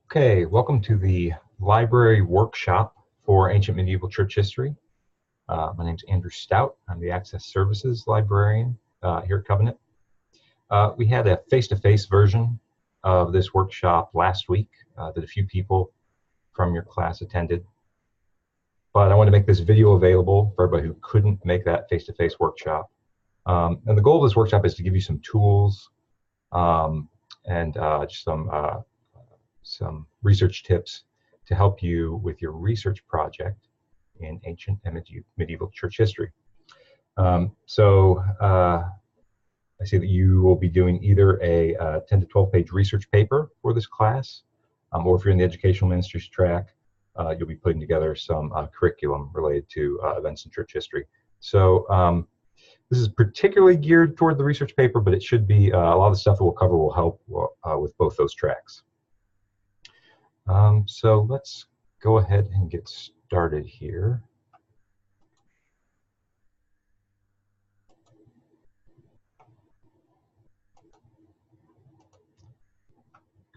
Okay, welcome to the library workshop for Ancient Medieval Church History. My name is Andrew Stout. I'm the Access Services Librarian here at Covenant. We had a face-to-face version of this workshop last week that a few people from your class attended. But I want to make this video available for everybody who couldn't make that face-to-face workshop. And the goal of this workshop is to give you some tools and just some research tips to help you with your research project in ancient and medieval church history. I see that you will be doing either a 10 to 12 page research paper for this class, or if you're in the educational ministries track, you'll be putting together some curriculum related to events in church history. So this is particularly geared toward the research paper, but it should be, a lot of the stuff that we'll cover will help with both those tracks. So let's go ahead and get started here.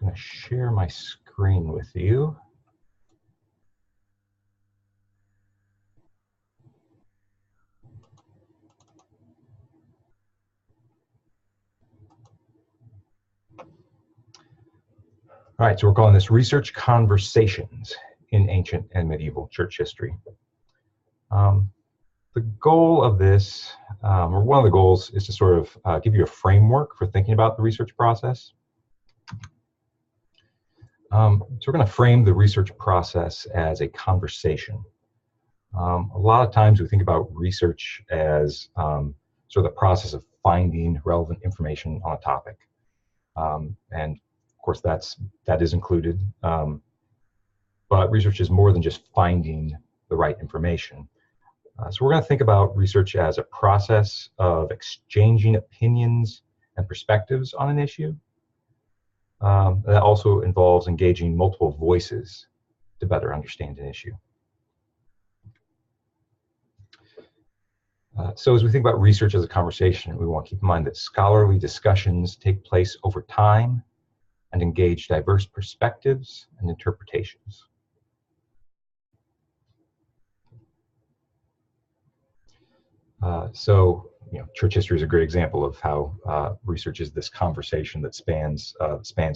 I'm going to share my screen with you. All right, so we're calling this Research Conversations in Ancient and Medieval Church History. The goal of this, or one of the goals, is to sort of give you a framework for thinking about the research process. So we're going to frame the research process as a conversation. A lot of times we think about research as sort of the process of finding relevant information on a topic. And of course, that is included, but research is more than just finding the right information. So we're going to think about research as a process of exchanging opinions and perspectives on an issue. That also involves engaging multiple voices to better understand an issue. So as we think about research as a conversation, we want to keep in mind that scholarly discussions take place over time and engage diverse perspectives and interpretations. Church history is a great example of how research is this conversation that spans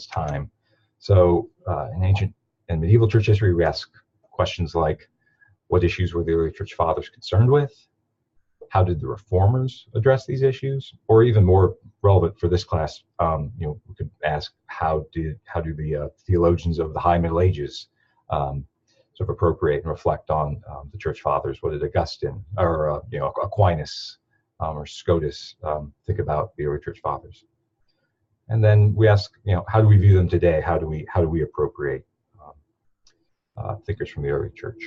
time. So in ancient and medieval church history, we ask questions like, what issues were the early church fathers concerned with? How did the reformers address these issues? Or even more relevant for this class, we could ask, how do the theologians of the High Middle Ages sort of appropriate and reflect on the church fathers? What did Augustine or Aquinas or Scotus think about the early church fathers? And then we ask, how do we view them today? How do we appropriate thinkers from the early church?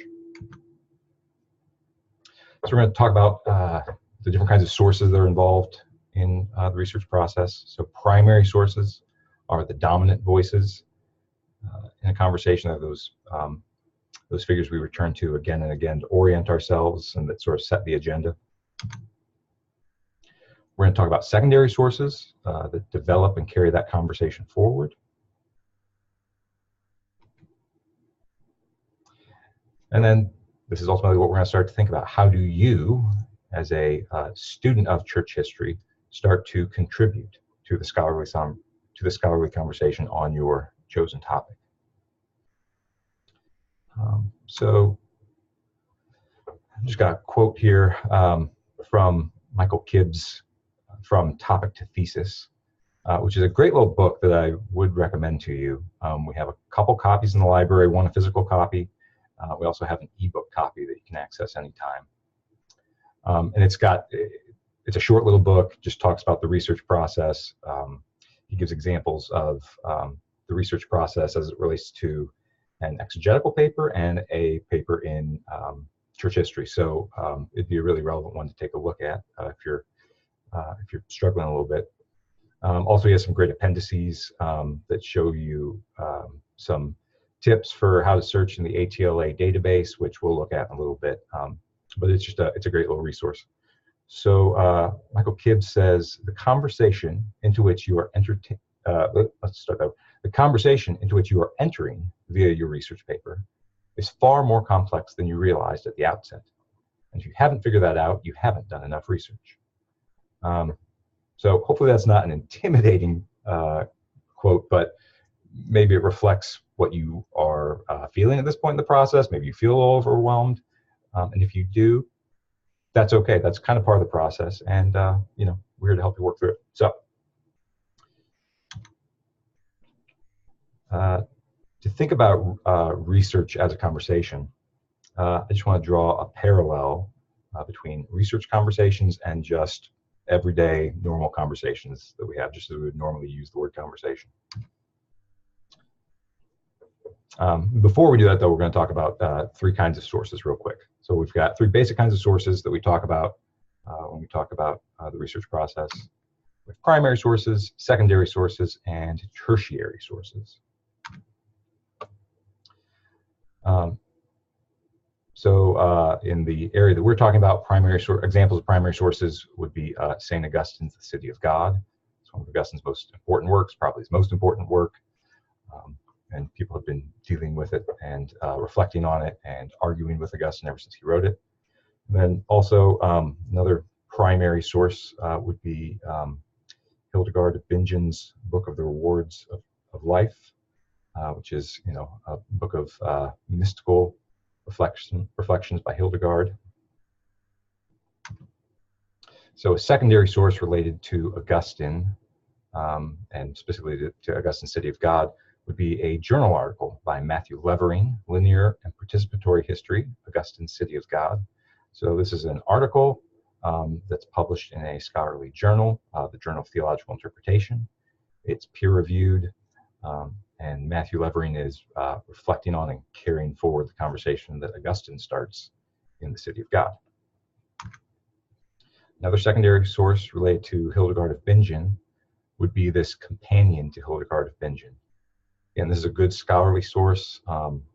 So we're going to talk about the different kinds of sources that are involved in the research process. So primary sources are the dominant voices in a conversation, of those figures we return to again and again to orient ourselves and that sort of set the agenda. We're going to talk about secondary sources that develop and carry that conversation forward. And then this is ultimately what we're going to start to think about. How do you, as a student of church history, start to contribute to the scholarly conversation on your chosen topic? So I've just got a quote here from Michael Kibbs from Topic to Thesis, which is a great little book that I would recommend to you. We have a couple copies in the library, one a physical copy. We also have an ebook copy that you can access anytime. And it's a short little book, just talks about the research process. He gives examples of the research process as it relates to an exegetical paper and a paper in church history. So it'd be a really relevant one to take a look at if you're struggling a little bit. Also, he has some great appendices that show you some tips for how to search in the ATLA database, which we'll look at in a little bit. But it's a great little resource. So Michael Kibbs says, the conversation into which you are the conversation into which you are entering via your research paper is far more complex than you realized at the outset. And if you haven't figured that out, you haven't done enough research. So hopefully that's not an intimidating quote, but maybe it reflects what you are feeling at this point in the process. Maybe you feel a little overwhelmed. And if you do, that's okay. That's kind of part of the process. And, we're here to help you work through it. So to think about research as a conversation, I just want to draw a parallel between research conversations and just everyday normal conversations that we have, just as we would normally use the word conversation. Before we do that, though, we're going to talk about three kinds of sources real quick. So we've got three basic kinds of sources that we talk about when we talk about the research process. We have primary sources, secondary sources, and tertiary sources. In the area that we're talking about, examples of primary sources would be St. Augustine's The City of God. It's one of Augustine's most important works, probably his most important work. And people have been dealing with it and reflecting on it and arguing with Augustine ever since he wrote it. And then also another primary source would be Hildegard of Bingen's Book of the Rewards of Life, which is a book of mystical reflections by Hildegard. So a secondary source related to Augustine, and specifically to Augustine's City of God, would be a journal article by Matthew Levering, Linear and Participatory History, Augustine's City of God. So this is an article that's published in a scholarly journal, the Journal of Theological Interpretation. It's peer-reviewed, and Matthew Levering is reflecting on and carrying forward the conversation that Augustine starts in the City of God. Another secondary source related to Hildegard of Bingen would be this companion to Hildegard of Bingen. And this is a good scholarly source.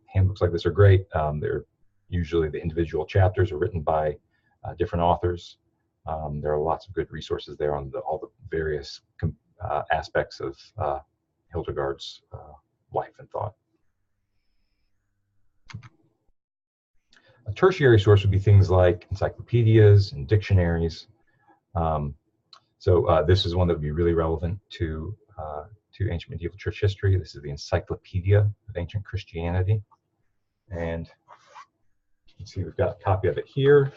Handbooks like this are great. They're usually the individual chapters are written by different authors. There are lots of good resources there on all the various aspects of Hildegard's life and thought. A tertiary source would be things like encyclopedias and dictionaries. This is one that would be really relevant to ancient medieval church history. This is the Encyclopedia of Ancient Christianity. And you can see we've got a copy of it here.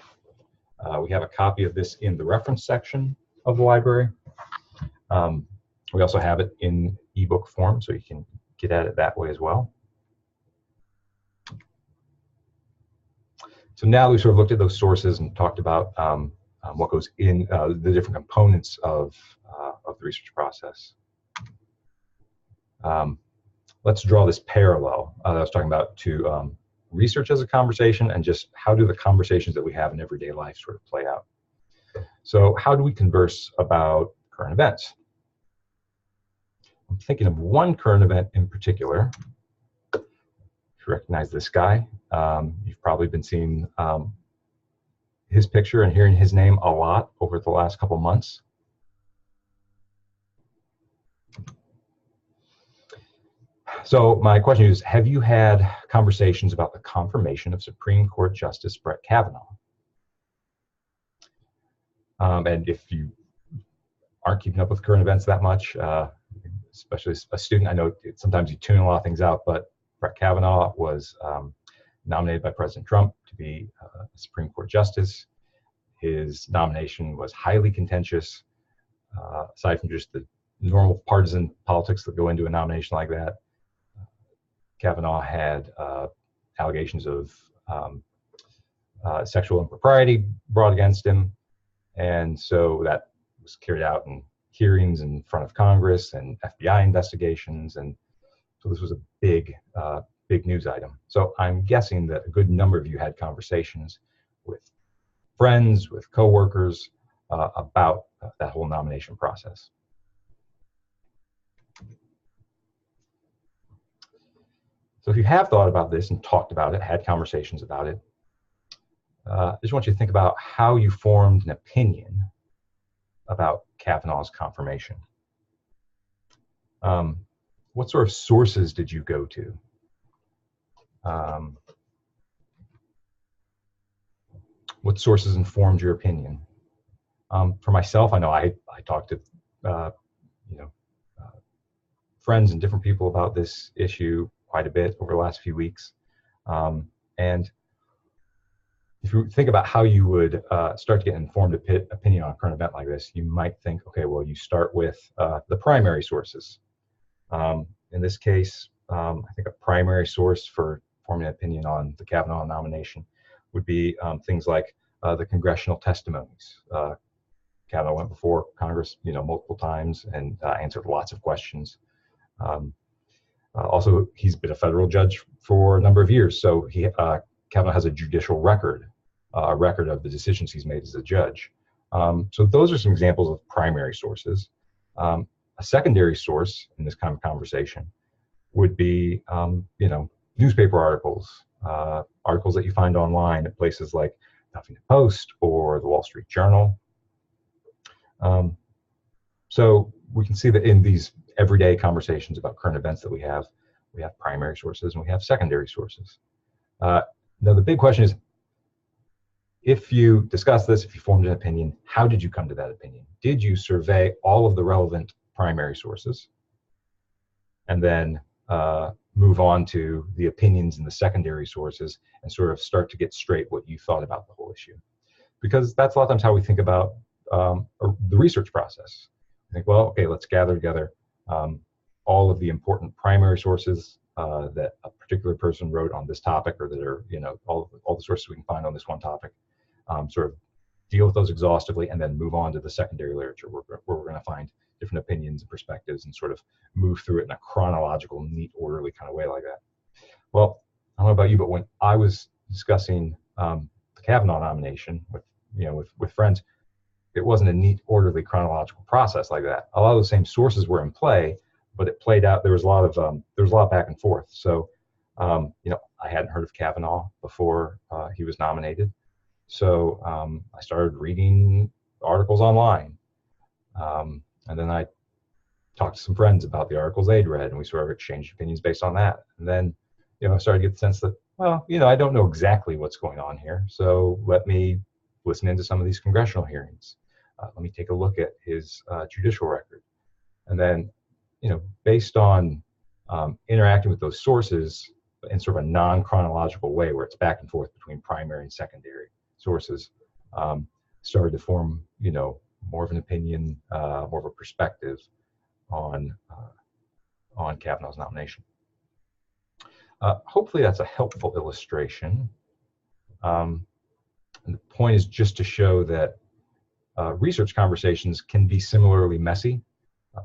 We have a copy of this in the reference section of the library. We also have it in ebook form, so you can get at it that way as well. So now we've sort of looked at those sources and talked about what goes in the different components of the research process. Let's draw this parallel that I was talking about to research as a conversation, and just how do the conversations that we have in everyday life sort of play out. So how do we converse about current events? I'm thinking of one current event in particular. If you recognize this guy, you've probably been seeing his picture and hearing his name a lot over the last couple months. So my question is, have you had conversations about the confirmation of Supreme Court Justice Brett Kavanaugh? And if you aren't keeping up with current events that much, especially a student, I know sometimes you tune a lot of things out, but Brett Kavanaugh was nominated by President Trump to be a Supreme Court Justice. His nomination was highly contentious, aside from just the normal partisan politics that go into a nomination like that. Kavanaugh had allegations of sexual impropriety brought against him, and so that was carried out in hearings in front of Congress and FBI investigations, and so this was a big news item. So I'm guessing that a good number of you had conversations with friends, with coworkers about that whole nomination process. So if you have thought about this and talked about it, had conversations about it, I just want you to think about how you formed an opinion about Kavanaugh's confirmation. What sort of sources did you go to? Um, what sources informed your opinion? For myself, I know I talked to you know friends and different people about this issue quite a bit over the last few weeks, and if you think about how you would start to get an informed opinion on a current event like this, you might think, okay, well, you start with the primary sources. In this case, I think a primary source for forming an opinion on the Kavanaugh nomination would be things like the congressional testimonies. Kavanaugh went before Congress, multiple times and answered lots of questions. Also, he's been a federal judge for a number of years, so Kavanaugh has a judicial record, a record of the decisions he's made as a judge. So those are some examples of primary sources. A secondary source in this kind of conversation would be, newspaper articles, articles that you find online at places like Huffington Post or the Wall Street Journal. So we can see that in these everyday conversations about current events that we have primary sources and we have secondary sources. Now the big question is, if you discuss this, if you formed an opinion, how did you come to that opinion? Did you survey all of the relevant primary sources and then move on to the opinions in the secondary sources and sort of start to get straight what you thought about the whole issue? Because that's a lot of times how we think about the research process. I think, well, okay, let's gather together all of the important primary sources that a particular person wrote on this topic, or that are, all the sources we can find on this one topic, sort of deal with those exhaustively, and then move on to the secondary literature where we're going to find different opinions and perspectives and sort of move through it in a chronological, neat, orderly kind of way like that. Well, I don't know about you, but when I was discussing the Kavanaugh nomination with friends, it wasn't a neat, orderly, chronological process like that. A lot of the same sources were in play, but it played out. There was a lot back and forth. So, I hadn't heard of Kavanaugh before he was nominated. So I started reading articles online, and then I talked to some friends about the articles they'd read, and we sort of exchanged opinions based on that. And then, I started to get the sense that, well, I don't know exactly what's going on here. So let me listen into some of these congressional hearings. Let me take a look at his judicial record. And then, based on interacting with those sources in sort of a non-chronological way, where it's back and forth between primary and secondary sources, started to form, more of an opinion, more of a perspective on Kavanaugh's nomination. Hopefully that's a helpful illustration. And the point is just to show that research conversations can be similarly messy.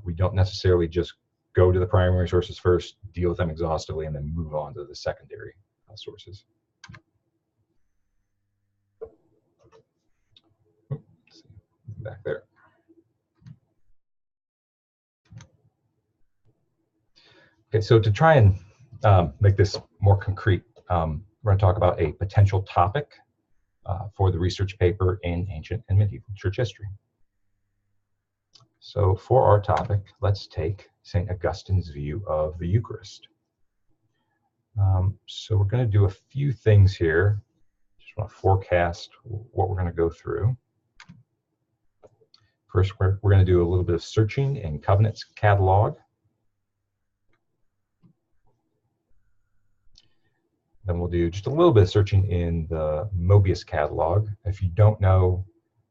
We don't necessarily just go to the primary sources first, deal with them exhaustively, and then move on to the secondary sources. Let's see, back there. Okay, so to try and make this more concrete, we're going to talk about a potential topic for the research paper in ancient and medieval church history. So for our topic, let's take St. Augustine's view of the Eucharist. So we're going to do a few things here. Just want to forecast what we're going to go through. First, we're going to do a little bit of searching in Covenant's catalog. Then we'll do just a little bit of searching in the Mobius catalog. If you don't know,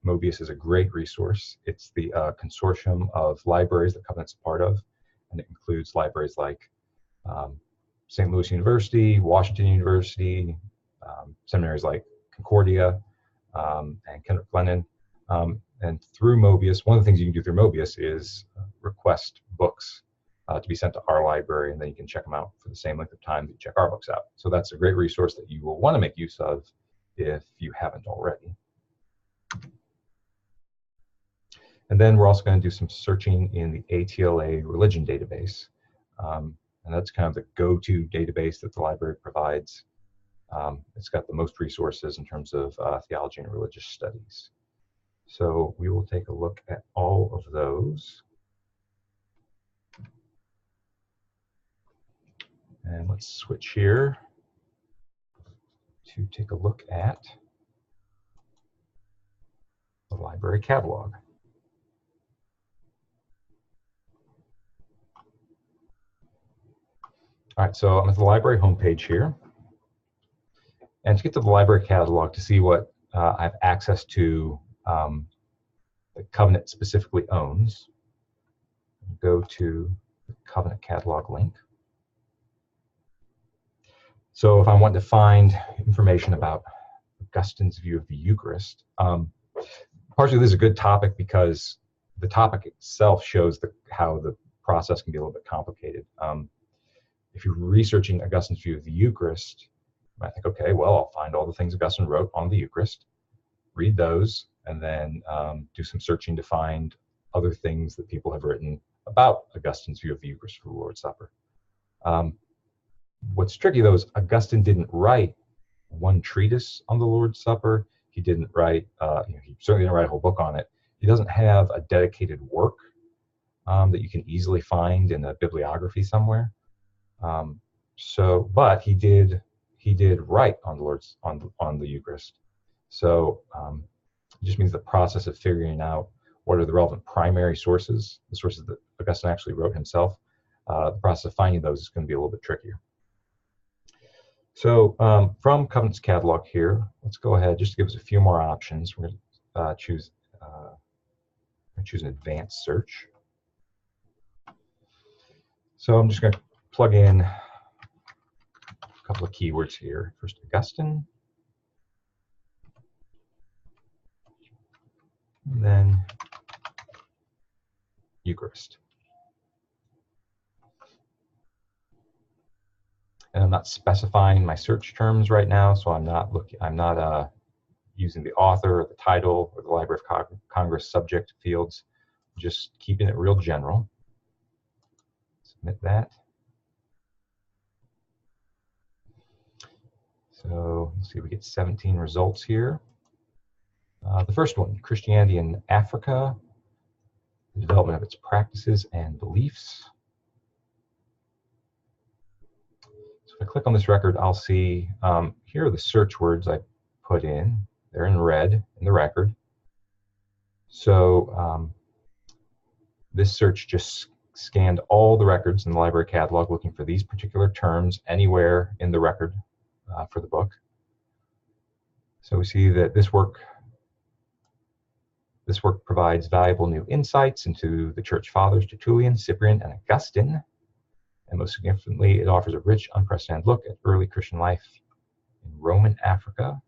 Mobius is a great resource. It's the consortium of libraries that Covenant's a part of, and it includes libraries like St. Louis University, Washington University, seminaries like Concordia and Kendrick Glennon. And through Mobius, one of the things you can do through Mobius is request books to be sent to our library, and then you can check them out for the same length of time that you check our books out. So that's a great resource that you will want to make use of if you haven't already. And then we're also going to do some searching in the ATLA religion database. And that's kind of the go-to database that the library provides. It's got the most resources in terms of theology and religious studies. So we will take a look at all of those. And let's switch here. to take a look at the library catalog. All right, so I'm at the library homepage here. And to get to the library catalog to see what I have access to the Covenant specifically owns, go to the Covenant catalog link. So if I want to find information about Augustine's view of the Eucharist, partially this is a good topic because the topic itself shows how the process can be a little bit complicated. If you're researching Augustine's view of the Eucharist, you might think, okay, well, I'll find all the things Augustine wrote on the Eucharist, read those, and then do some searching to find other things that people have written about Augustine's view of the Eucharist for the Lord's Supper. What's tricky, though, is Augustine didn't write one treatise on the Lord's Supper. He didn't write, he certainly didn't write a whole book on it. He doesn't have a dedicated work that you can easily find in a bibliography somewhere. But he did write on the Eucharist. So it just means the process of figuring out what are the relevant primary sources, the sources that Augustine actually wrote himself. The process of finding those is going to be a little bit trickier. So from Covenant's catalog here, let's go ahead just to give us a few more options. We're going to choose an advanced search. So I'm just going to plug in a couple of keywords here. First, Augustine, and then Eucharist. And I'm not specifying my search terms right now, so I'm not using the author or the title or the Library of Congress subject fields. I'm just keeping it real general. Submit that. So let's see, we get 17 results here. The first one, Christianity in Africa, the development of its practices and beliefs. So if I click on this record, I'll see here are the search words I put in. They're in red in the record. So this search just scanned all the records in the library catalog looking for these particular terms anywhere in the record for the book. So we see that this work provides valuable new insights into the Church Fathers, Tertullian, Cyprian, and Augustine. And most significantly, it offers a rich, unprecedented look at early Christian life in Roman Africa,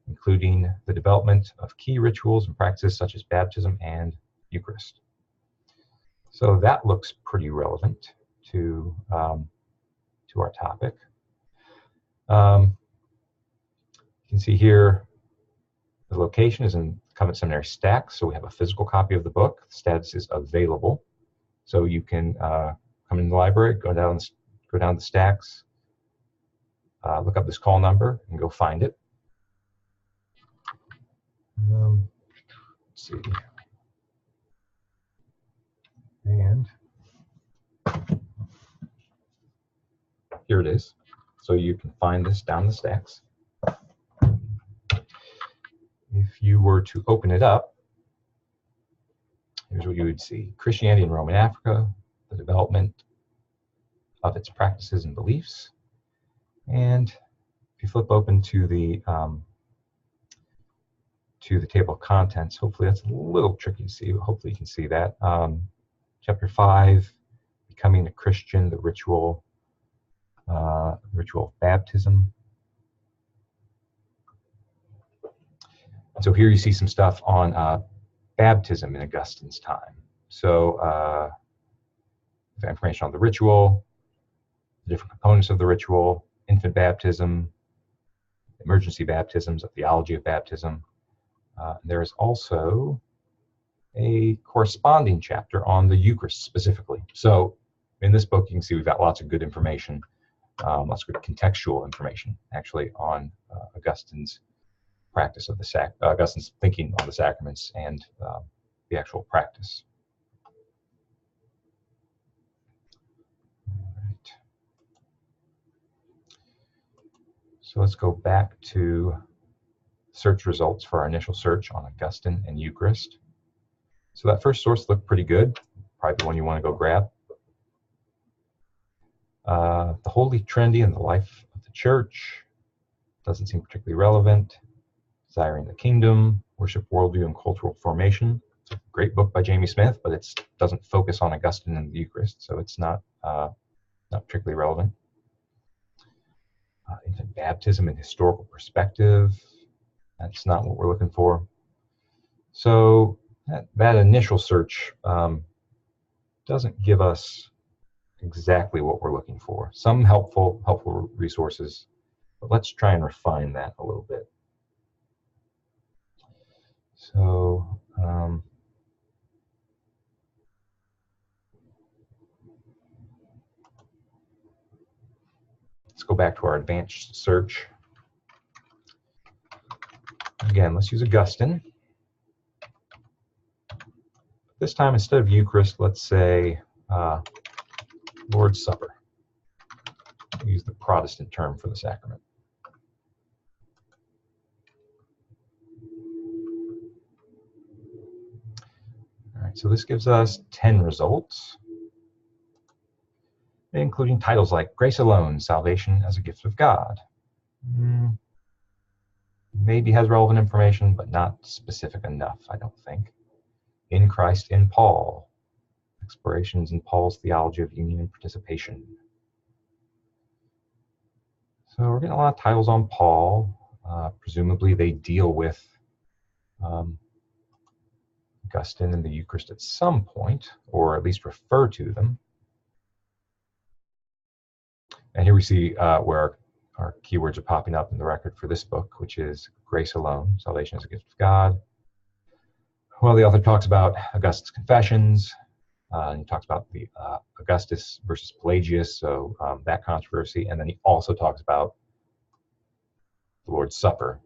including the development of key rituals and practices such as baptism and Eucharist. So that looks pretty relevant to our topic. You can see here the location is in Covenant Seminary Stacks, so we have a physical copy of the book. The status is available, so you can come in the library, go down the stacks, look up this call number, and go find it. Let's see, and here it is. So you can find this down the stacks. If you were to open it up, here's what you would see. Christianity in Roman Africa, the development of its practices and beliefs. And if you flip open to the table of contents, hopefully that's a little tricky to see, but hopefully you can see that. Chapter 5, Becoming a Christian, the ritual of baptism. So here you see some stuff on baptism in Augustine's time. So the information on the ritual, the different components of the ritual, infant baptism, emergency baptisms, a theology of baptism. There is also a corresponding chapter on the Eucharist specifically. So in this book, you can see we've got lots of good information, lots of good contextual information actually on Augustine's practice of Augustine's thinking on the sacraments and the actual practice. All right. So let's go back to search results for our initial search on Augustine and Eucharist. So that first source looked pretty good, probably the one you want to go grab. The Holy Trinity and the Life of the Church doesn't seem particularly relevant. Desiring the Kingdom, Worship, Worldview, and Cultural Formation. It's a great book by Jamie Smith, but it doesn't focus on Augustine and the Eucharist, so it's not particularly relevant. Infant Baptism and Historical Perspective. That's not what we're looking for. So that initial search doesn't give us exactly what we're looking for. Some helpful resources, but let's try and refine that a little bit. So let's go back to our advanced search. Again, let's use Augustine. This time, instead of Eucharist, let's say Lord's Supper. We'll use the Protestant term for the sacrament. All right, so this gives us 10 results, including titles like Grace Alone, Salvation as a Gift of God. Maybe has relevant information, but not specific enough, I don't think. In Christ in Paul, Explorations in Paul's Theology of Union and Participation. So we're getting a lot of titles on Paul. Presumably they deal with Augustine and the Eucharist at some point, or at least refer to them. And here we see where our keywords are popping up in the record for this book, which is Grace Alone, Salvation as a Gift of God. Well, the author talks about Augustine's Confessions, and he talks about the Augustus versus Pelagius, so that controversy, and then he also talks about the Lord's Supper,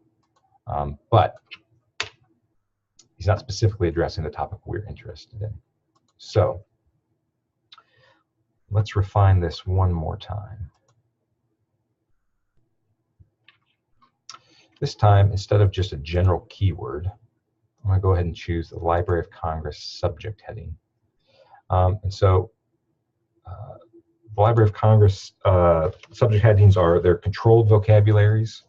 but he's not specifically addressing the topic we're interested in. So let's refine this one more time. This time, instead of just a general keyword, I'm going to go ahead and choose the Library of Congress subject heading. And so the Library of Congress subject headings they're controlled vocabularies.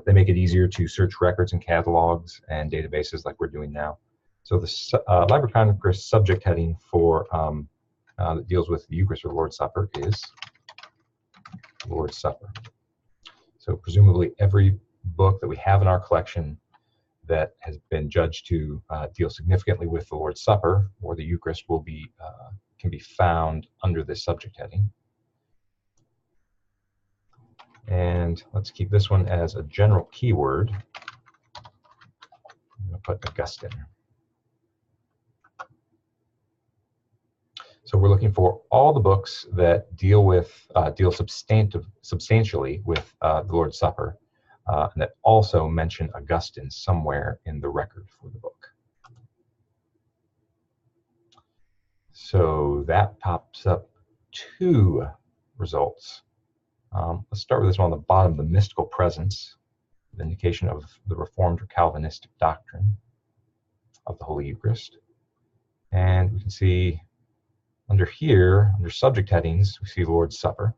They make it easier to search records and catalogs and databases like we're doing now. So the Library of Congress subject heading for that deals with the Eucharist or Lord's Supper is Lord's Supper. So presumably every book that we have in our collection that has been judged to deal significantly with the Lord's Supper or the Eucharist will be can be found under this subject heading. And let's keep this one as a general keyword. I'm going to put Augustine. So we're looking for all the books that deal substantially with the Lord's Supper, and that also mention Augustine somewhere in the record for the book. So that pops up 2 results. Let's start with this one on the bottom, the mystical presence, the indication of the Reformed or Calvinistic doctrine of the Holy Eucharist. And we can see under here, under subject headings, we see Lord's Supper.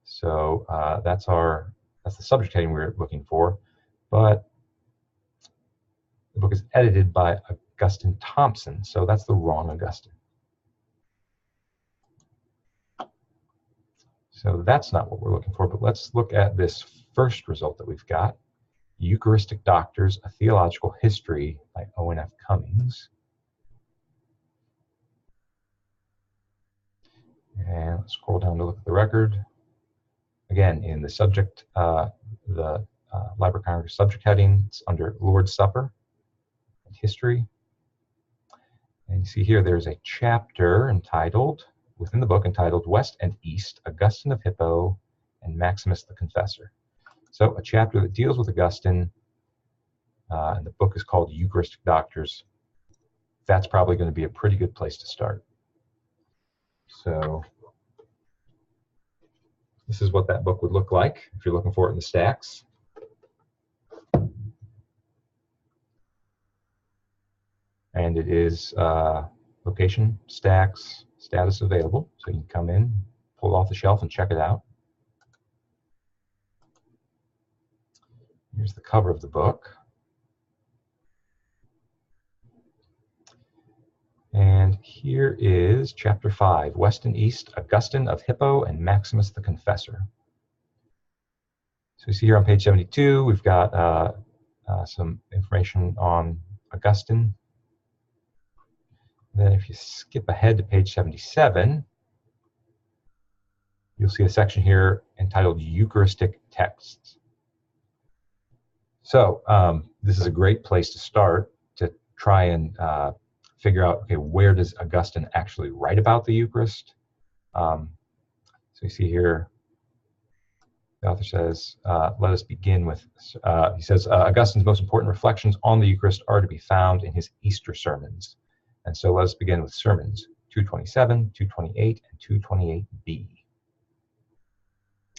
So that's the subject heading we're looking for, but the book is edited by Augustine Thompson, so that's the wrong Augustine. So that's not what we're looking for, but let's look at this first result that we've got, Eucharistic Doctors, A Theological History by Owen F. Cummings. And let's scroll down to look at the record. Again, in the subject, the Library of Congress subject heading, it's under Lord's Supper and History. And you see here there's a chapter entitled, within the book, entitled West and East, Augustine of Hippo and Maximus the Confessor. So a chapter that deals with Augustine, and the book is called Eucharistic Doctors. That's probably going to be a pretty good place to start. So this is what that book would look like if you're looking for it in the stacks. And it is location, stacks, status available. So you can come in, pull it off the shelf and check it out. Here's the cover of the book. And here is chapter 5, West and East, Augustine of Hippo and Maximus the Confessor. So you see here on page 72, we've got some information on Augustine. Then if you skip ahead to page 77, you'll see a section here entitled Eucharistic Texts. So this is a great place to start to try and figure out, okay, where does Augustine actually write about the Eucharist? So you see here, the author says, let us begin with, he says, Augustine's most important reflections on the Eucharist are to be found in his Easter sermons. And so let us begin with sermons 227, 228, and 228b.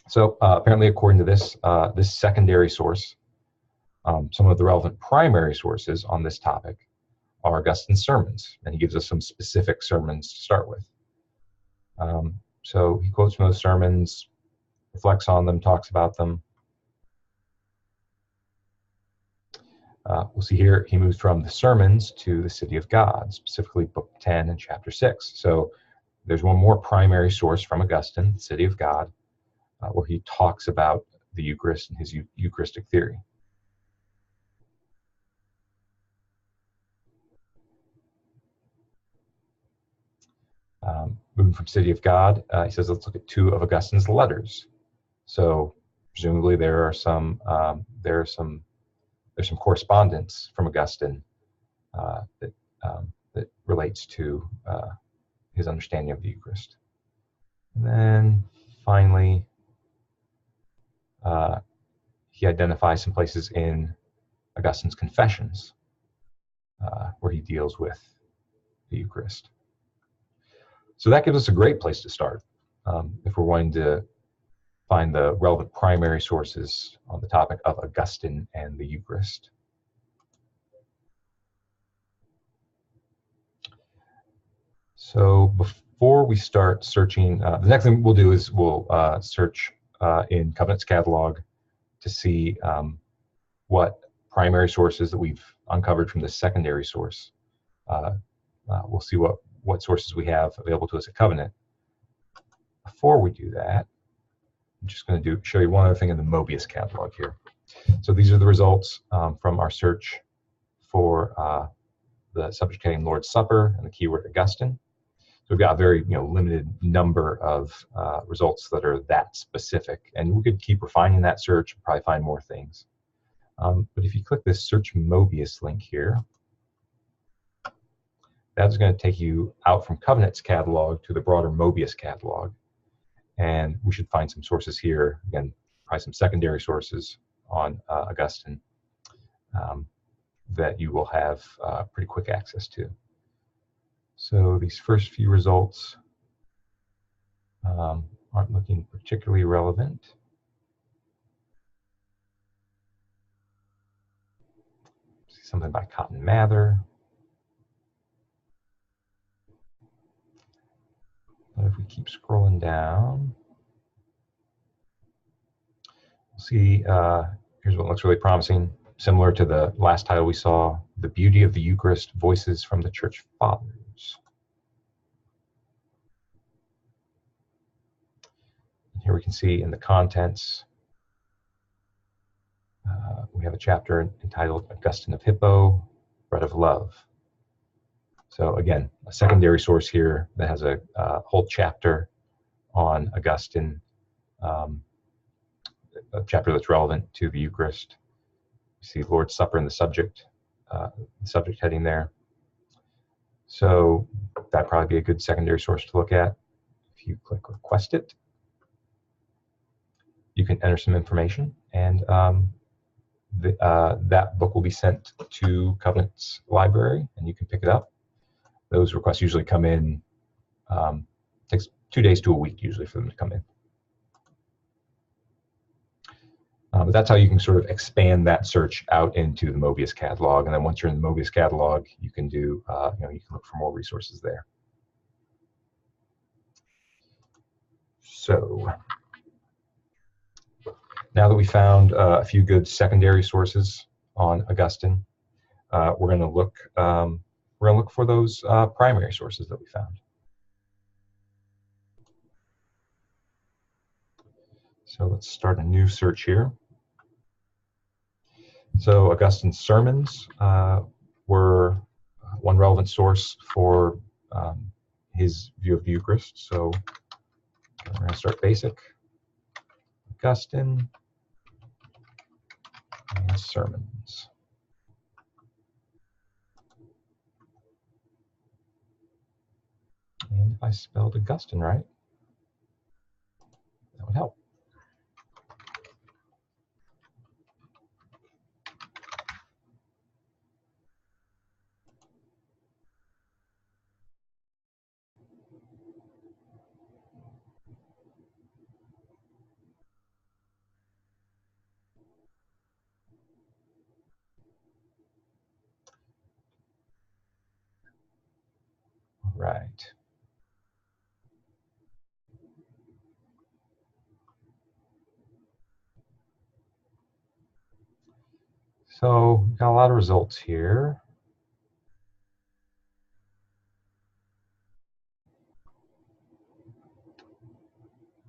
So apparently, according to this, this secondary source, some of the relevant primary sources on this topic are Augustine's sermons, and he gives us some specific sermons to start with. So he quotes from those sermons, reflects on them, talks about them. We'll see here he moves from the sermons to the City of God, specifically book 10 and chapter 6. So there's one more primary source from Augustine, the City of God, where he talks about the Eucharist and his Eucharistic theory. Moving from City of God, he says, let's look at 2 of Augustine's letters. So presumably there are some there's some correspondence from Augustine that relates to his understanding of the Eucharist. And then finally, he identifies some places in Augustine's Confessions where he deals with the Eucharist. So that gives us a great place to start if we're wanting to find the relevant primary sources on the topic of Augustine and the Eucharist. So before we start searching, the next thing we'll do is we'll search in Covenant's catalog to see what primary sources that we've uncovered from the secondary source. We'll see what sources we have available to us at Covenant. Before we do that, I'm just going to show you one other thing in the Mobius catalog here. So these are the results from our search for the subject heading Lord's Supper and the keyword Augustine. So we've got a very limited number of results that are that specific, and we could keep refining that search and probably find more things. But if you click this Search Mobius link here, that's going to take you out from Covenant's catalog to the broader Mobius catalog. And we should find some sources here, again, probably some secondary sources on Augustine that you will have pretty quick access to. So these first few results aren't looking particularly relevant. See something by Cotton Mather. But if we keep scrolling down, we'll see, here's what looks really promising, similar to the last title we saw, The Beauty of the Eucharist, Voices from the Church Fathers. And here we can see in the contents, we have a chapter entitled Augustine of Hippo, Bread of Love. So again, a secondary source here that has a whole chapter on Augustine, a chapter that's relevant to the Eucharist. You see Lord's Supper in the subject heading there. So that'd probably be a good secondary source to look at. If you click Request It, you can enter some information, and that book will be sent to Covenant's library, and you can pick it up. Those requests usually come in, takes 2 days to a week usually for them to come in. But that's how you can sort of expand that search out into the Mobius catalog. And then once you're in the Mobius catalog, you can do, you can look for more resources there. So now that we found a few good secondary sources on Augustine, we're going to look for those primary sources that we found. So let's start a new search here. So Augustine's sermons were one relevant source for his view of the Eucharist. So we're going to start basic. Augustine and sermons. And if I spelled Augustine right, that would help. All right. So got a lot of results here.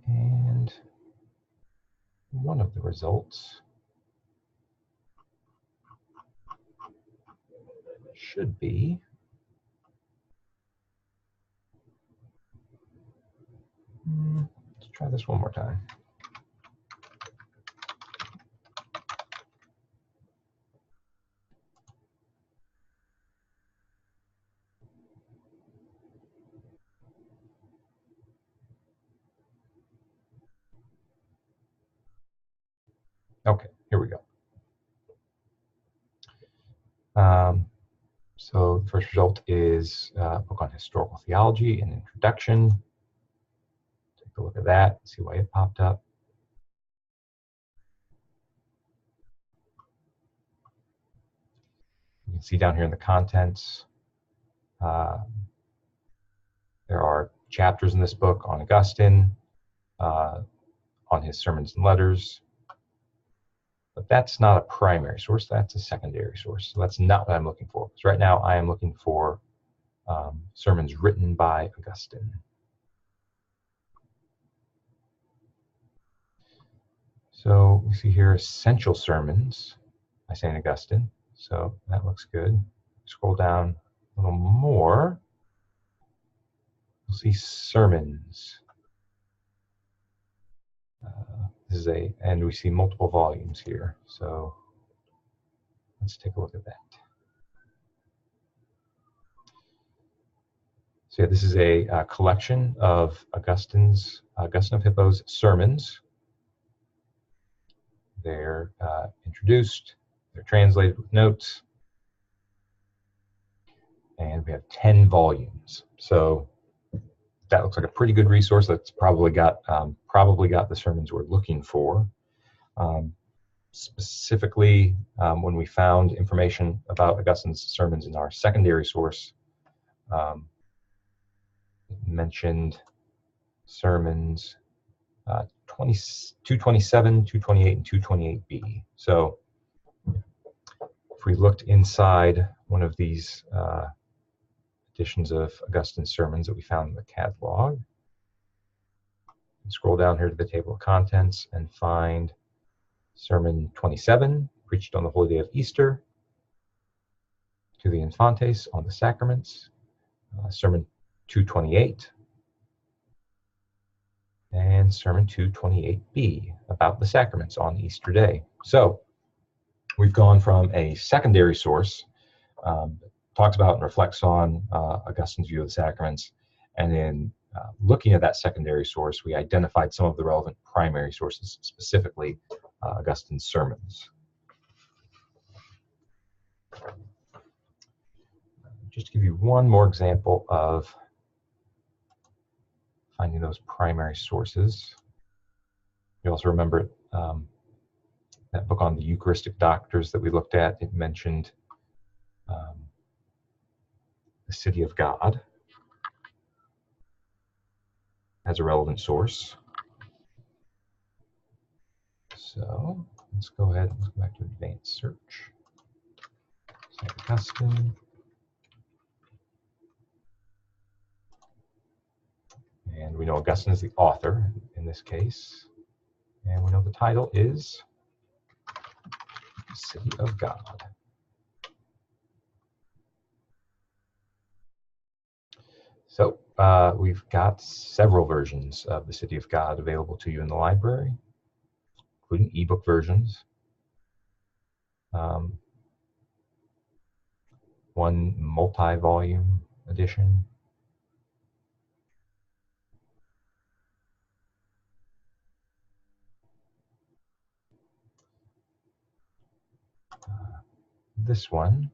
And one of the results should be let's try this one more time. Okay, here we go. So the first result is a book on historical theology, an introduction. Take a look at that, see why it popped up. You can see down here in the contents, there are chapters in this book on Augustine, on his sermons and letters. But that's not a primary source, that's a secondary source. So that's not what I'm looking for. So right now I am looking for sermons written by Augustine. So we see here essential sermons by St. Augustine. So that looks good. Scroll down a little more. You'll see sermons. This is and we see multiple volumes here. So let's take a look at that. So yeah, this is a collection of Augustine of Hippo's sermons. They're introduced, they're translated with notes, and we have 10 volumes. So that looks like a pretty good resource. That's probably got the sermons we're looking for. Specifically, when we found information about Augustine's sermons in our secondary source, it mentioned sermons 227, 228, and 228b. So if we looked inside one of these editions of Augustine's sermons that we found in the catalog, scroll down here to the table of contents and find Sermon 27, preached on the holy day of Easter, to the Infantes on the sacraments, Sermon 228, and Sermon 228b about the sacraments on Easter Day. So we've gone from a secondary source, talks about and reflects on Augustine's view of the sacraments, and then looking at that secondary source, we identified some of the relevant primary sources, specifically Augustine's sermons. Just to give you one more example of finding those primary sources. You also remember that book on the Eucharistic doctors that we looked at, it mentioned the City of God as a relevant source. So let's go ahead and go back to advanced search. St. Augustine. And we know Augustine is the author in this case. And we know the title is City of God. So we've got several versions of the City of God available to you in the library, including ebook versions. One multi-volume edition. This one,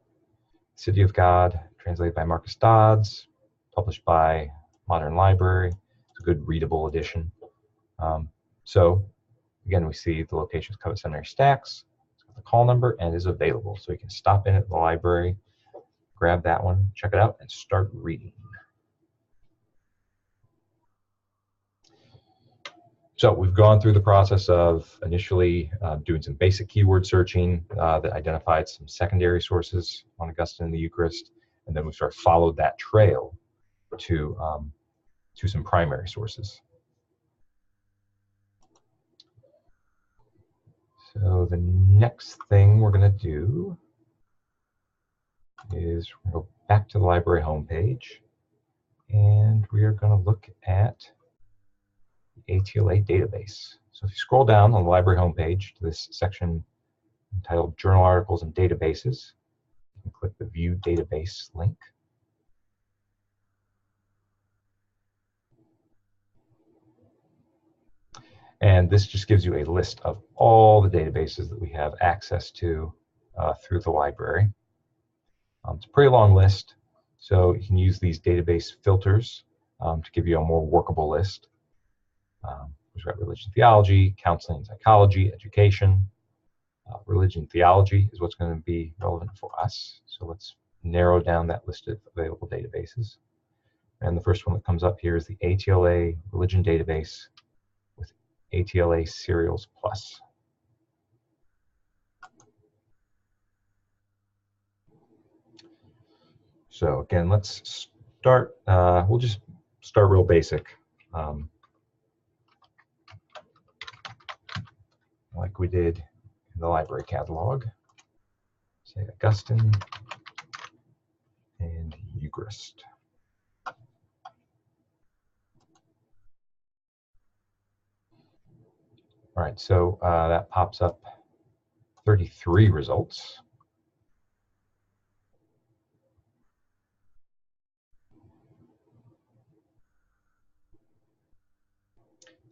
City of God, translated by Marcus Dodds, published by Modern Library. It's a good readable edition. So again, we see the location is Covet Seminary Stacks, it's got the call number, and is available. So you can stop in at the library, grab that one, check it out, and start reading. So we've gone through the process of initially doing some basic keyword searching that identified some secondary sources on Augustine and the Eucharist, and then we sort of followed that trail to some primary sources. So the next thing we're going to do is we're going to go back to the library homepage, and we are going to look at the ATLA database. So if you scroll down on the library homepage to this section entitled Journal Articles and Databases, you can click the View Database link. And this just gives you a list of all the databases that we have access to through the library. It's a pretty long list, so you can use these database filters to give you a more workable list. We've got religion theology, counseling and psychology, education. Religion theology is what's going to be relevant for us. So let's narrow down that list of available databases. And the first one that comes up here is the ATLA Religion Database with ATLA Serials Plus. So again, let's start, we'll just start real basic. Like we did in the library catalog. St. Augustine and Eucharist. All right, so that pops up 33 results.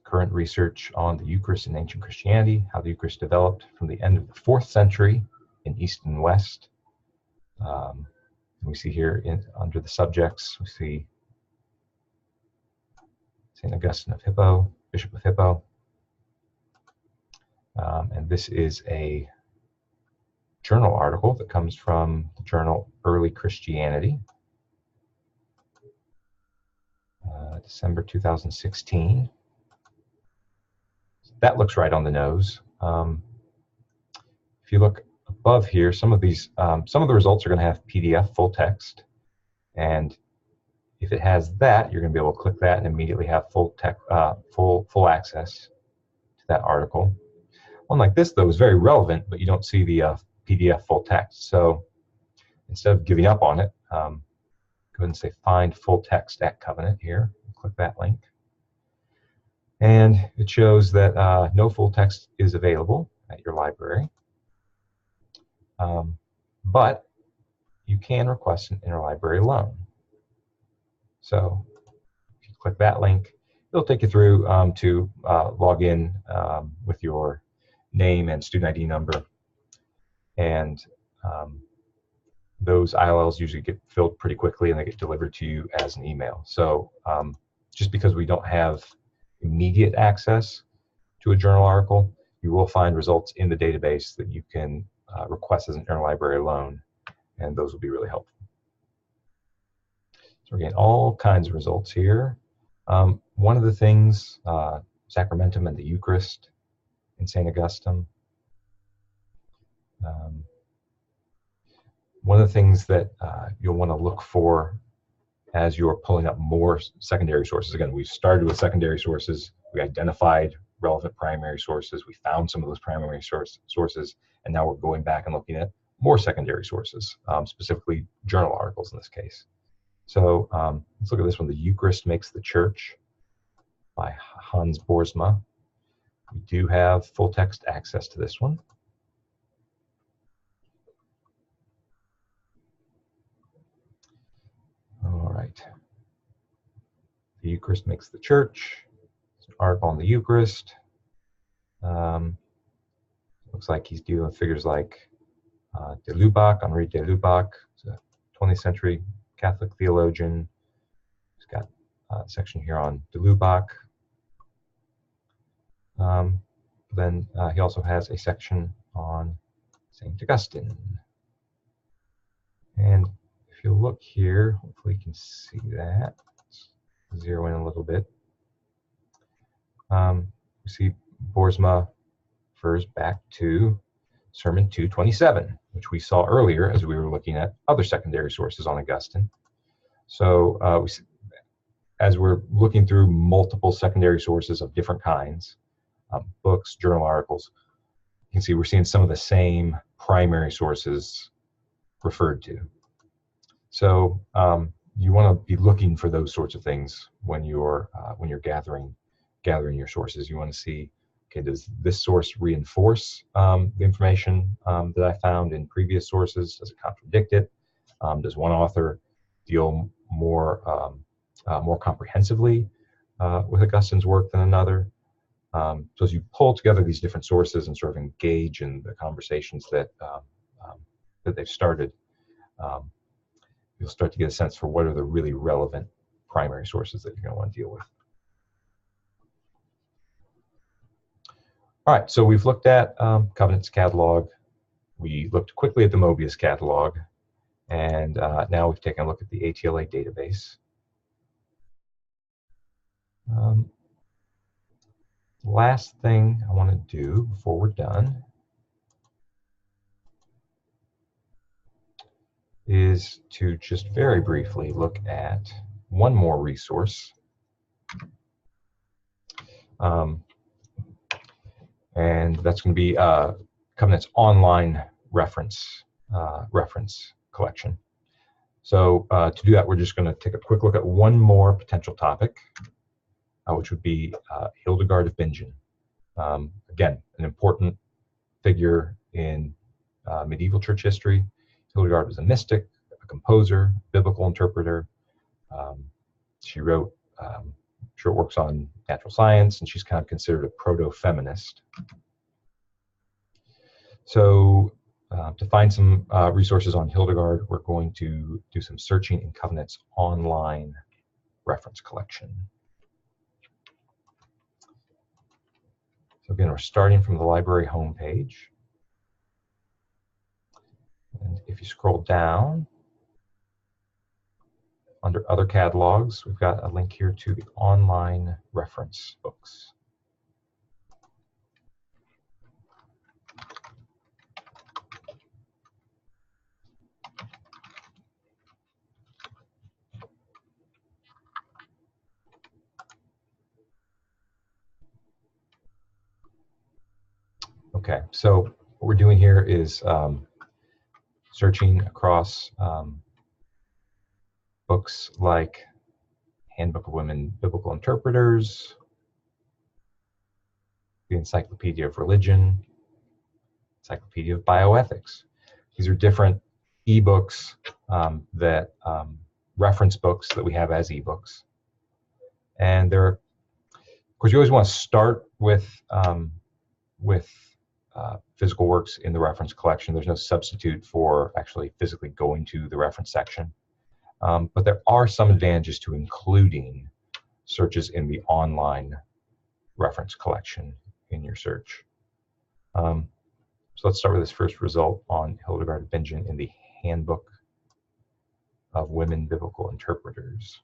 Current research on the Eucharist in ancient Christianity, how the Eucharist developed from the end of the 4th century in East and West. We see here under the subjects, we see St. Augustine of Hippo, Bishop of Hippo. And this is a journal article that comes from the journal Early Christianity, December 2016. That looks right on the nose. If you look above here, some of the results are going to have PDF full text, and if it has that, you're going to be able to click that and immediately have full access to that article. One like this, though, is very relevant, but you don't see the PDF full text. So instead of giving up on it, go ahead and say Find Full Text at Covenant here. Click that link. And it shows that no full text is available at your library. But you can request an interlibrary loan. So if you click that link, it'll take you through to log in with your name and student ID number. And those ILLs usually get filled pretty quickly and they get delivered to you as an email. So just because we don't have immediate access to a journal article you will find results in the database that you can request as an interlibrary loan, and those will be really helpful. So we're getting all kinds of results here. One of the things, Sacramentum and the Eucharist in St. Augustine. One of the things that you'll want to look for as you're pulling up more secondary sources. Again, we started with secondary sources, we identified relevant primary sources, we found some of those primary sources, and now we're going back and looking at more secondary sources, specifically journal articles in this case. So let's look at this one, The Eucharist Makes the Church by Hans Boersma. We do have full text access to this one. All right. The Eucharist Makes the Church. It's an article on the Eucharist. Looks like he's dealing with figures like de Lubac, Henri de Lubac, a 20th century Catholic theologian. He's got a section here on de Lubac. Then he also has a section on St. Augustine. And if you look here, hopefully you can see that. Let's zero in a little bit. We see Boersma refers back to Sermon 227, which we saw earlier as we were looking at other secondary sources on Augustine. So as we're looking through multiple secondary sources of different kinds, books, journal articles, you can see we're seeing some of the same primary sources referred to. So you want to be looking for those sorts of things when you're gathering your sources. You want to see, okay, does this source reinforce the information that I found in previous sources? Does it contradict it? Does one author deal more comprehensively with Augustine's work than another? So as you pull together these different sources and sort of engage in the conversations that they've started, you'll start to get a sense for what are the really relevant primary sources that you're going to want to deal with. All right, so we've looked at Covenants Catalog. We looked quickly at the Mobius Catalog, and now we've taken a look at the ATLA database. Last thing I want to do before we're done is to just very briefly look at one more resource. And that's going to be Covenant's online reference collection. So to do that, we're just going to take a quick look at one more potential topic, which would be Hildegard of Bingen. Again, an important figure in medieval church history. Hildegard was a mystic, a composer, biblical interpreter. She wrote short works on natural science, and she's kind of considered a proto-feminist. So to find some resources on Hildegard, we're going to do some searching in Covenant's online reference collection. So again, we're starting from the library homepage. And if you scroll down, under other catalogs, we've got a link here to the online reference books. Okay, so what we're doing here is searching across books like Handbook of Women Biblical Interpreters, the Encyclopedia of Religion, Encyclopedia of Bioethics. These are different ebooks that reference books that we have as ebooks. And they're, of course, you always want to start with physical works in the reference collection. There's no substitute for actually physically going to the reference section. But there are some advantages to including searches in the online reference collection in your search. So let's start with this first result on Hildegard of Bingen in the Handbook of Women Biblical Interpreters.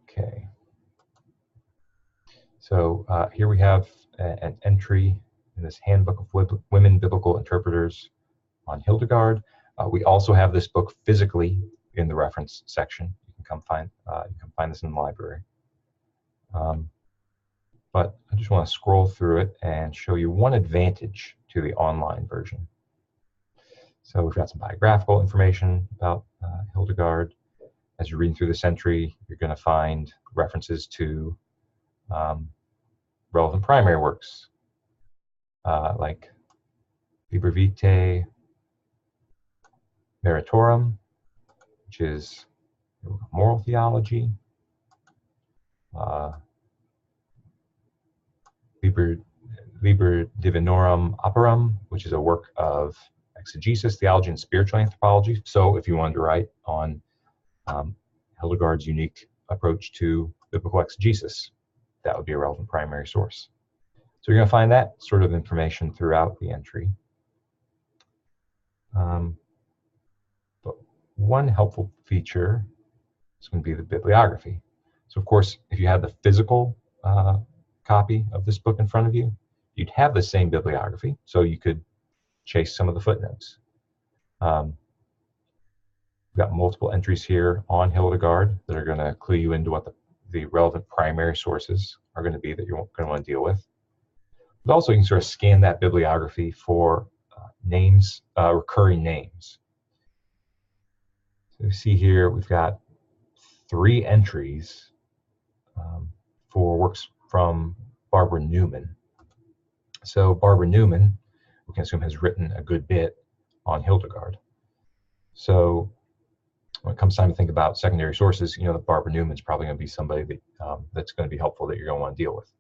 Okay. So here we have an entry in this Handbook of Women Biblical Interpreters on Hildegard. We also have this book physically in the reference section. You can find this in the library. But I just want to scroll through it and show you one advantage to the online version. So we've got some biographical information about Hildegard. As you're reading through this entry, you're going to find references to relevant primary works like Liber Vitae Meritorum, which is moral theology, Liber Divinorum Operum, which is a work of exegesis, theology, and spiritual anthropology. So if you wanted to write on Hildegard's unique approach to biblical exegesis, that would be a relevant primary source. So you're going to find that sort of information throughout the entry. But one helpful feature is going to be the bibliography. So of course, if you had the physical copy of this book in front of you, you'd have the same bibliography, so you could chase some of the footnotes. We've got multiple entries here on Hildegard that are going to clue you into what the relevant primary sources are going to be that you're going to want to deal with. But also you can sort of scan that bibliography for names, recurring names. So you see here we've got 3 entries for works from Barbara Newman. So Barbara Newman, we can assume, has written a good bit on Hildegard. So when it comes time to think about secondary sources, you know that Barbara Newman's probably going to be somebody that that's going to be helpful that you're going to want to deal with.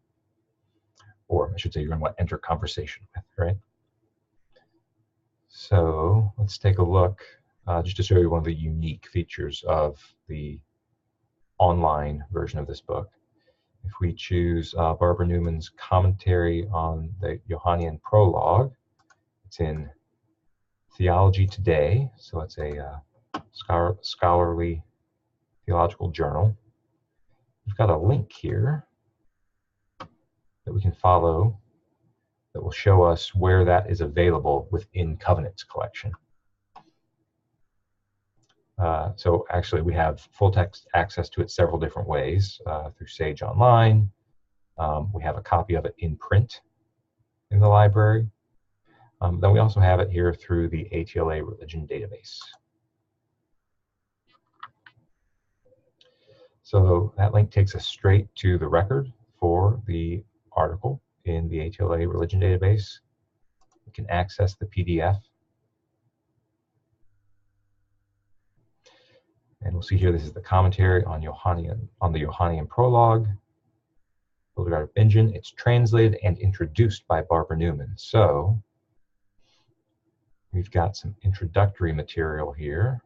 Or I should say you're going to want to enter conversation with, right? So let's take a look just to show you one of the unique features of the online version of this book. If we choose Barbara Newman's commentary on the Johannine Prologue, it's in Theology Today, so it's a scholarly theological journal. We've got a link here that we can follow that will show us where that is available within Covenant's collection. So actually we have full text access to it several different ways through Sage Online. We have a copy of it in print in the library. Then we also have it here through the ATLA Religion Database. So that link takes us straight to the record for the article in the ATLA Religion Database. We can access the PDF. And we'll see here, this is the commentary on the Johannine Prologue, Hildegard of Bingen. It's translated and introduced by Barbara Newman. So we've got some introductory material here.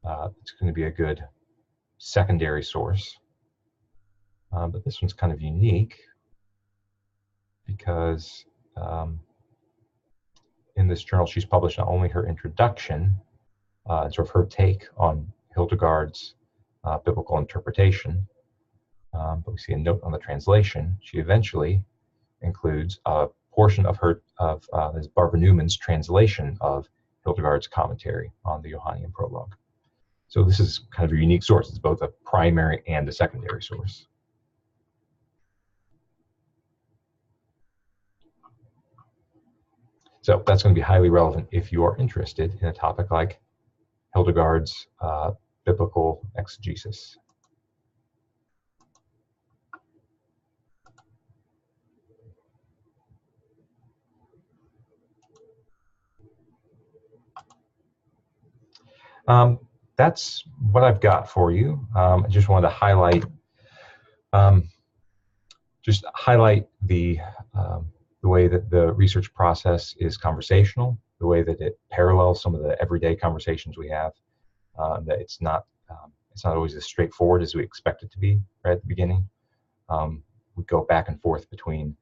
It's going to be a good secondary source. But this one's kind of unique because in this journal she's published not only her introduction, sort of her take on Hildegard's biblical interpretation, but we see a note on the translation. She eventually includes a portion of this Barbara Newman's translation of Hildegard's commentary on the Johannine Prologue. So this is kind of a unique source. It's both a primary and a secondary source. So that's going to be highly relevant if you are interested in a topic like Hildegard's biblical exegesis. That's what I've got for you. I just wanted to highlight, the way that the research process is conversational. the way that it parallels some of the everyday conversations we have, that it's not always as straightforward as we expect it to be right at the beginning. We go back and forth between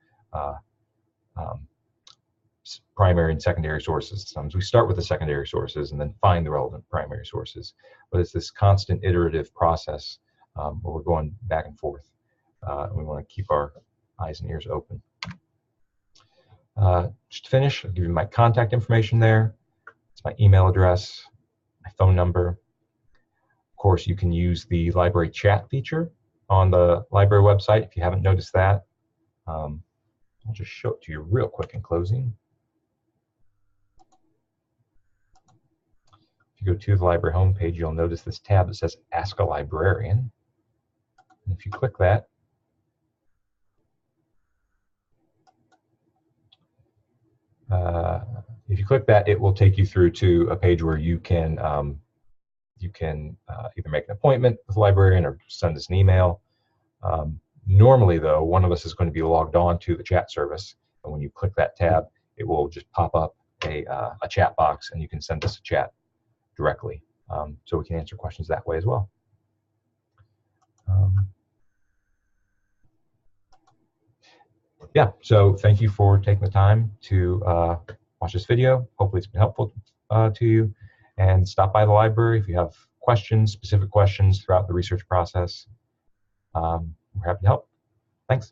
primary and secondary sources. Sometimes we start with the secondary sources and then find the relevant primary sources. But it's this constant iterative process where we're going back and forth. And we want to keep our eyes and ears open. Just to finish, I'll give you my contact information there. It's my email address, my phone number. Of course, you can use the library chat feature on the library website if you haven't noticed that. I'll just show it to you real quick in closing. If you go to the library homepage, you'll notice this tab that says Ask a Librarian. And if you click that, it will take you through to a page where you can either make an appointment with a librarian or send us an email. Normally, though, one of us is going to be logged on to the chat service, and when you click that tab, it will just pop up a chat box, and you can send us a chat directly, so we can answer questions that way as well. Yeah, so thank you for taking the time to watch this video. Hopefully it's been helpful to you. And stop by the library if you have questions, specific questions throughout the research process. We're happy to help. Thanks.